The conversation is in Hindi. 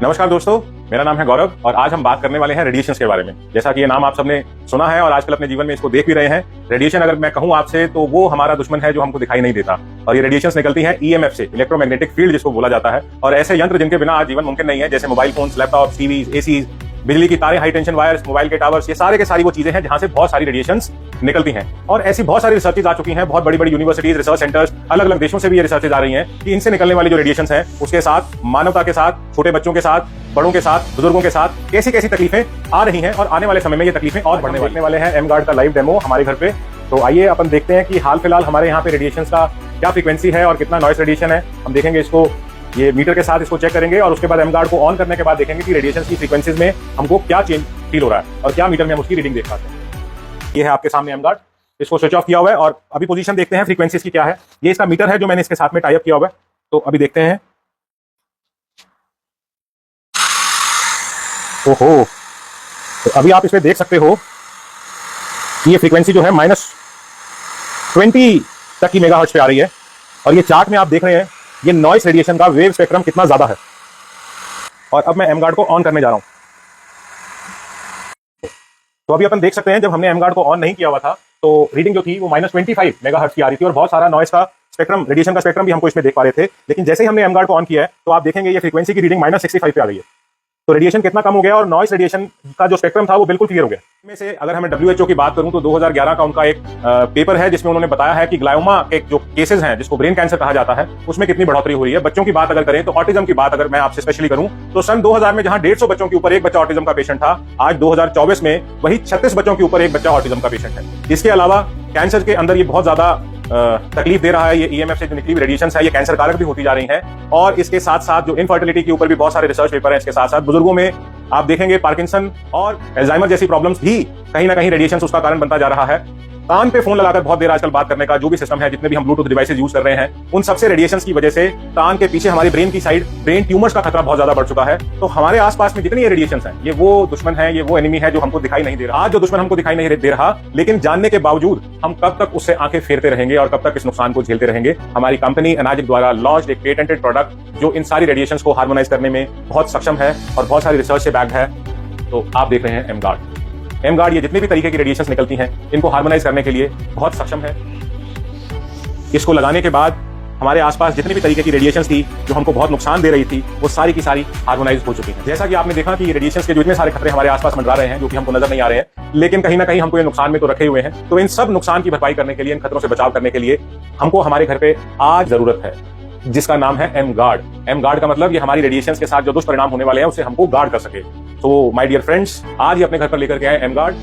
नमस्कार दोस्तों, मेरा नाम है गौरव और आज हम बात करने वाले हैं रेडिएशंस के बारे में। जैसा कि ये नाम आप सबने सुना है और आजकल अपने जीवन में इसको देख भी रहे हैं। रेडिएशन अगर मैं कहूं आपसे तो वो हमारा दुश्मन है जो हमको दिखाई नहीं देता और ये रेडिएशंस निकलती हैं ईएमएफ से, इलेक्ट्रोमैग्नेटिक फील्ड जिसको बोला जाता है। और ऐसे यंत्र जिनके बिना आज जीवन मुमकिन नहीं है, जैसे mobile phone, laptop, TVs, AC, बिजली की तारें, हाई टेंशन वायर्स, मोबाइल के टावर्स, ये सारे के सारी वो चीजें हैं जहां से बहुत सारी रेडिएशंस निकलती हैं। और ऐसी बहुत सारी रिसर्चेज आ चुकी हैं, बहुत बड़ी बड़ी यूनिवर्सिटीज, रिसर्च सेंटर्स, अलग अलग देशों से भी ये रिसर्चेज आ रही हैं कि इनसे निकलने वाली जो रेडिएशंस हैं उसके साथ मानवता के साथ, छोटे बच्चों के साथ, बड़ों के साथ, बुजुर्गों के साथ कैसी कैसी तकलीफें आ रही हैं और आने वाले समय में ये तकलीफें और बढ़ने वाले हैं। एम-गार्ड का लाइव डेमो हमारे घर पे, तो आइए अपन देखते हैं कि हाल फिलहाल हमारे यहाँ पे रेडिएशंस का क्या फ्रीक्वेंसी है और कितना नॉइस रेडिएशन है। हम देखेंगे इसको, ये मीटर के साथ इसको चेक करेंगे और उसके बाद एम-गार्ड को ऑन करने के बाद देखेंगे कि रेडिएशन की फ्रीक्वेंसीज में हमको क्या चेंज फील हो रहा है और क्या मीटर में हम उसकी रीडिंग देख पाते हैं। ये है आपके सामने एम-गार्ड, इसको स्विच ऑफ किया हुआ है और अभी पोजीशन देखते हैं फ्रीक्वेंसीज की क्या है। ये इसका मीटर है जो मैंने इसके साथ में टाई अप किया हुआ है, तो अभी देखते हैं। ओहो, तो अभी आप इसमें देख सकते हो कि ये फ्रीक्वेंसी जो है -20 तक की मेगाहर्ट्ज पे आ रही है और ये चार्ट में आप देख रहे हैं ये नॉइस रेडिएशन का वेव स्पेक्ट्रम कितना ज्यादा है। और अब मैं एम-गार्ड को ऑन करने जा रहा हूं। तो अभी अपन देख सकते हैं जब हमने एम-गार्ड को ऑन नहीं किया हुआ था तो रीडिंग जो थी वो -25 मेगाहर्ट्ज की आ रही थी और बहुत सारा नॉइस का स्पेक्ट्रम, रेडिएशन का स्पेक्ट्रम भी हमको इसमें देख पा रहे थे। लेकिन जैसे ही हमने एम-गार्ड को ऑन किया है तो आप देखेंगे ये फ्रीक्वेंसी की रीडिंग -65 पे आ रही है। तो रेडिएशन कितना कम हो गया और नॉइस रेडिएशन का जो स्पेक्ट्रम था वो बिल्कुल क्लियर हो गया। इनमें से अगर हमें WHO की बात करूं तो 2011 का उनका एक पेपर है जिसमें उन्होंने बताया है कि ग्लायोमा के जो केसेस हैं, जिसको ब्रेन कैंसर कहा जाता है, उसमें कितनी बढ़ोतरी हुई है। बच्चों की बात अगर करें तो ऑटिज्म की बात अगर मैं आपसे स्पेशली करूं तो सन 2000 में जहां 150 बच्चों के ऊपर एक बच्चा ऑटिज्म का पेशेंट था, आज 2024 में वही 36 बच्चों के ऊपर एक बच्चा ऑटिज्म का पेशेंट है। इसके अलावा कैंसर के अंदर ये बहुत ज्यादा तकलीफ दे रहा है। ये ईएमएफ से जो निकली रेडिएशंस है ये कैंसर कारक भी होती जा रही हैं। और इसके साथ साथ जो इनफर्टिलिटी के ऊपर भी बहुत सारे रिसर्च पेपर हैं। इसके साथ साथ बुजुर्गों में आप देखेंगे पार्किंसन और अल्जाइमर जैसी प्रॉब्लम्स भी कहीं ना कहीं रेडिएशंस उसका कारण बनता जा रहा है। कान पे फोन लगाकर बहुत देर आजकल बात करने का जो भी सिस्टम है, जितने भी हम ब्लूटूथ डिवाइसेज यूज कर रहे हैं, उन सबसे रेडिएशंस की वजह से कान के पीछे हमारी ब्रेन की साइड ब्रेन ट्यूमर्स का खतरा बहुत ज्यादा बढ़ चुका है। तो हमारे आसपास में जितनी ये रेडिएशंस हैं ये वो दुश्मन है, ये वो एनिमी है जो हमको दिखाई नहीं दे रहा। आज जो दुश्मन हमको दिखाई नहीं दे रहा, लेकिन जानने के बावजूद हम कब तक उससे आंखें फेरते रहेंगे और कब तक इस नुकसान को झेलते रहेंगे। हमारी कंपनी एनाजिक द्वारा लॉन्च्ड एक पेटेंटेड प्रोडक्ट जो इन सारी रेडिएशंस को हार्मोनाइज करने में बहुत सक्षम है और बहुत सारी रिसर्च से बैक्ड है। तो आप देख रहे हैं एम-गार्ड। एम-गार्ड ये जितने भी तरीके की रेडिएशंस निकलती हैं इनको हार्मोनाइज करने के लिए बहुत सक्षम है। इसको लगाने के बाद हमारे आसपास जितनी भी तरीके की रेडिएशंस थी जो हमको बहुत नुकसान दे रही थी वो सारी की सारी हार्मोनाइज हो चुकी हैं। जैसा कि आपने देखा कि रेडिएशंस के जो इतने सारे खतरे हमारे आसपास मंडरा रहे हैं जो कि हमको नजर नहीं आ रहे हैं, लेकिन कहीं ना कहीं हमको ये नुकसान में तो रखे हुए हैं। तो इन सब नुकसान की भरपाई करने के लिए, इन खतरों से बचाव करने के लिए हमको हमारे घर पे आज जरूरत है, जिसका नाम है एम-गार्ड। एम-गार्ड का मतलब ये हमारी रेडिएशंस के साथ जो दुष्परिणाम होने वाले हैं उसे हमको गार्ड कर सके। तो माय डियर फ्रेंड्स, आज ही अपने घर पर लेकर के आए एम-गार्ड।